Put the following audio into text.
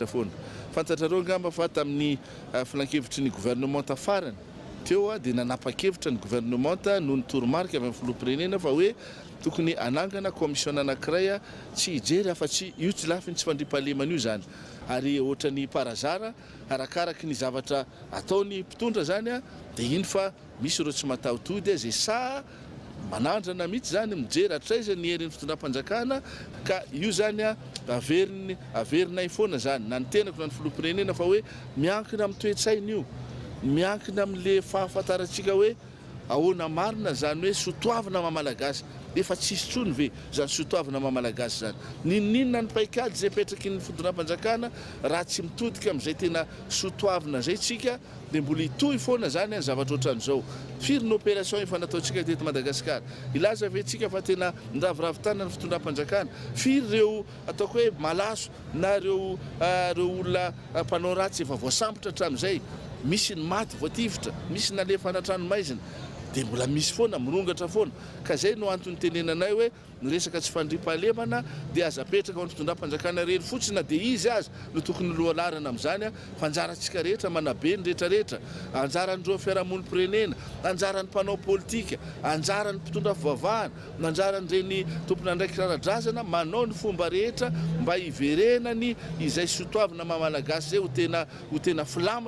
Foana fantatrareo ngamba fa tamin'ny filan-kevitry ny gouvernement tafarany teo dia nanapa-kevitra ny gouvernement noho ny toromarika avy amin'ny filoham-pirenena fa hoe tokony anangana commission anankiray tsy hijery afa-tsy io tsy lafiny tsy fandriam-pahalemana io zany ary ohatra ny parazara arakaraky ny zavatra ataony mpitondra zany dia iny fa misy ireo tsy mataotody zay sa manandrana mihitsy zany mijery hatraiza ny herin'ny fitondram-panjakana ka io zany averina ifoana zany na ny tenako na ny filoham-pirenena fa hoe miankina amin'ny toe-tsaina io miankina amin'le fahafantarantsika hoe ahoana marina zany hoe sotoavana mamalagasy efa tsisy tsony ve zany sotoavana mamalagasy zany ninninona ny paikady zay petraky ny fitondram-panjakana raha tsy mitodika amin'izay tena sotoavana zay tsika dia mbola hitohy foana zany zavatra ohatran'izao firy ny opération efa nataontsika teto Madagasikara ilaza ve tsika fa tena niraviravitana ny fitondram-panjakana firy ireo ataoko hoe malaso na ireo olona mpanao ratsy efa voasambotra hatramin'izay misy ny maty voatifitra misy nalefa anatranomaizina dia mbola misy foana mirongatra foana ka zay no antony tenenanay hoe ny resaka tsy fandriam-pahalemana dia aza petraka ao ny fitondram-panjakana rery fotsiny na dia izy azy no tokony lohalarana amin'izany fa anjarantsika rehetra manabe ny rehetrarehetra anjaran'ireo fiarahamonim-pirenena anjaran'ny mpanao politika anjaran'ny mpitondra fivavahana anjaran'ireny tompona andraiky rara-drazana manao ny fomba rehetra mba hiverenany izay sotoavana mamalagasy zay ho tena filama